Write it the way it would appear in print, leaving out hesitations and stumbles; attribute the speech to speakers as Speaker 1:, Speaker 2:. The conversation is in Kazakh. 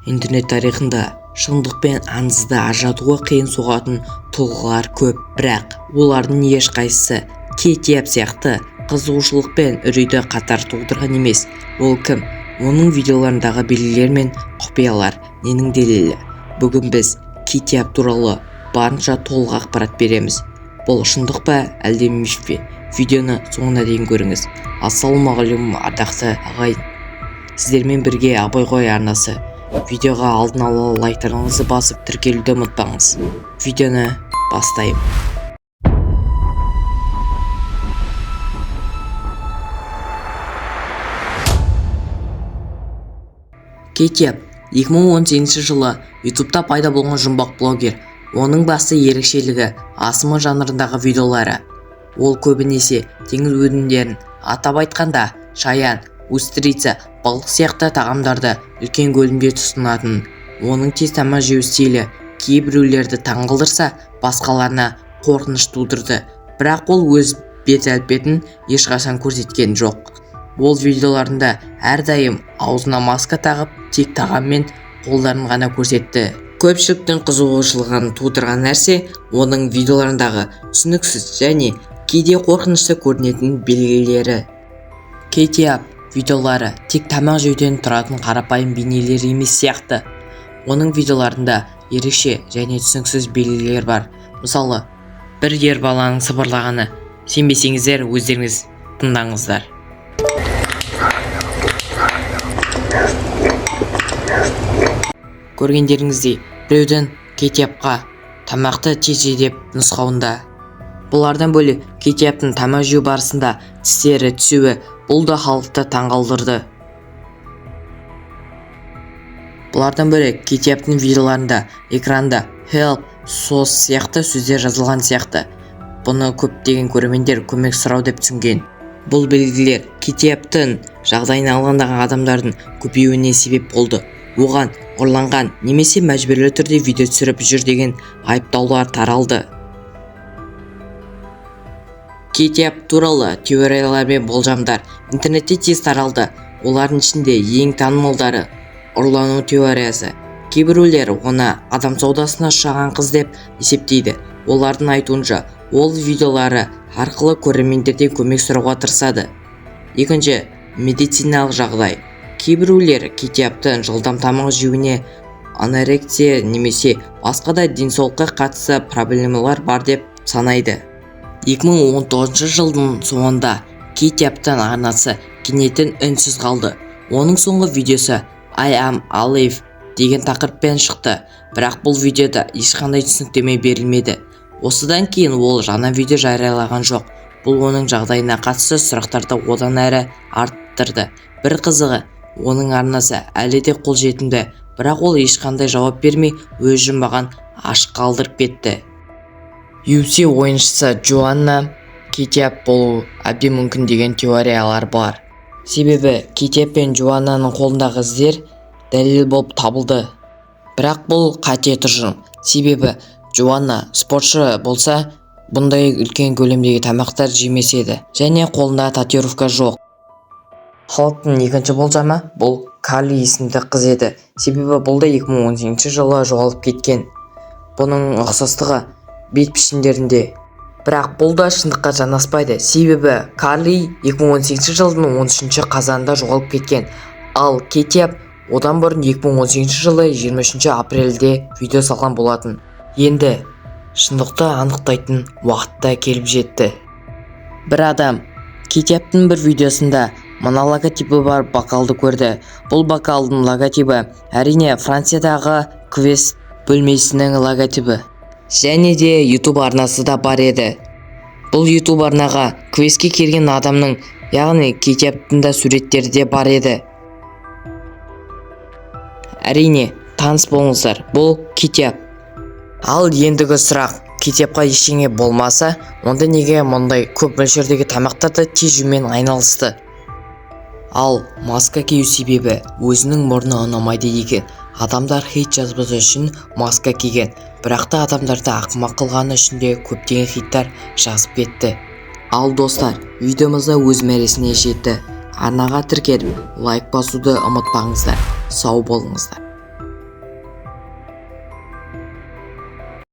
Speaker 1: интернет тарихында шындық пен аңызды ажыратуға қиын соғатын тұлғалар көп, бірақ олардың ешқайсысы Кейтиап сияқты қызығушылық пен үрейді қатар тудырған емес. Ол кім? Оның видеоларындағы белгілер мен құпиялар ненің дәлелі? Бүгін біз Кейтиап туралы барынша толық ақпарат береміз. Бұл шындық па, әлде миф пе? Видеоны соңына дейін көріңіз. Ассалаумағалейкум ардақты ағайын. Сіздермен бірге Абай ғой арнасы. Видеоға алдын ала лайктарыңызды басып тіркелуді ұмытпаңыз. Видеоны бастайым. Кейтиап 2018 жылы ютубта пайда болған жұмбақ блогер. Оның басты ерекшелігі асмы жанрындағы видеолары. Ол көбінесе теңіз өнімдерін, атап айтқанда шаян, устрица, балық сияқты тағамдарды үлкен көлемде тұтынатын. Оның тез тамақ жеу стилі кейбіреулерді таңғалдырса, басқаларына қорқыныш тудырды. Бірақ ол өз бет-әлпетін ешқашан көрсеткен жоқ. Ол видеоларында әрдайым аузына маска тағып, тек тағам мен қолдарын ғана көрсетті. Көпшіліктің қызығушылығын тудырған нәрсе оның видеоларындағы түсініксіз және кейде қорқынышты көрінетін белгілері. Кейтиап видеолары тек тамақ жеуден тұратын қарапайым бейнелер емес сияқты. Оның видеоларында ерекше және түсініксіз белгілер бар. Мысалы, бір ер баланың сыбырлағаны. Сенбесеңіздер, өздеріңіз тыңдаңыздар. Көргендеріңіздей, біреудің Кейтиапқа тамақты тез же деп нұсқауында. Бұлардан бөлек Кейтиаптың тамақ жеу барысында тістері түсуі бұл да халықты таңғалдырды. Бұлардан бөлек Кейтиаптың видеоларында экранда help, сос сияқты сөздер жазылған сияқты. Бұны көптеген көрермендер көмек сұрау деп түсінген. Бұл белгілер Кейтиаптың жағдайына алғандағы адамдардың көбеюіне себеп болды. Оған ұрланған немесе мәжбүрлі түрде видео түсіріп жүр деген айыптаулар таралды. Кейтиап туралы теориялар мен болжамдар интернетте тез таралды. Олардың ішінде ең танымалдары ұрлану теориясы. Кейбіреулер оны адам саудасына ұшыраған қыз деп есептейді. Олардың айтуынша, ол видеолары арқылы көрермендерден көмек сұрауға тырысады. Екінші, медициналық жағдай. Кейбіреулер Кейтиаптың жылдам тамақ жеуіне анорексия немесе басқа да денсаулыққа қатысты проблемалар бар деп санайды. 2019 жылдың соңында Кейтиаптың арнасы кенеттен үнсіз қалды. Оның соңғы видеосы I am alive деген тақырыппен шықты, бірақ бұл видеода ешқандай түсініктеме берілмеді. Осыдан кейін ол жаңа видео жариялаған жоқ. Бұл оның жағдайына қатысты сұрақтарды одан әрі арттырды. Бір қызығы, оның арнасы әлі де қолжетімді, бірақ ол ешқандай жауап бермей өз жұмбағын ашық қалдырып кетті. UFC ойыншысы Джоанна Кейтиап болуы әбден мүмкін деген теориялар бар. Себебі Кейтиап пен Джоаннаның қолындағы іздер дәлел болып табылды. Бірақ бұл қате тұжырым. Себебі Джоанна спортшы болса, бұндай үлкен көлемдегі тамақтар жемес еді. Және қолында татуировка жоқ. Халықтың екінші болжамы бұл Карли есімді қыз еді. Себебі бұл да 2018 жылы жоғалып кеткен. Бұның ұқсастығы бет пішіндерінде. Бірақ бұл да шындыққа жанаспайды. Себебі Карли 2018 жылдың 13 қазанында жоғалып кеткен. Ал Кейтиап одан бұрын 2018 жылы 23 апрельде видео салған болатын. Енді шындықты анықтайтын уақытта келіп жетті. Бір адам Кейтиаптың бір видеосында мына логотипі бар бокалды көрді. Бұл бокалдың логотипі әрине Франциядағы квест бөлмесінің логотипі. Және де YouTube арнасы да бар еді. Бұл YouTube арнаға квестке келген адамның, яғни Кейтиаптың да суреттері де бар еді. Әрине, таныс болыңыздар, бұл Кейтиап. Ал ендігі сұрақ, Кейтиапқа ештеңе болмаса, онда неге мұндай көп мөлшердегі тамақтарды тез жеумен айналысты? Ал маска кию себебі өзінің мұрны ұнамайды екен. Адамдар хейт жазбасы үшін маска киген, бірақ та адамдарды ақымақ қылғаны үшін де көптеген хейттар жазып кетті. Ал достар, видеомызда өз мәресіне жетті. Арнаға тіркеліп, лайк басуды ұмытпаңыздар. Сау болыңыздар.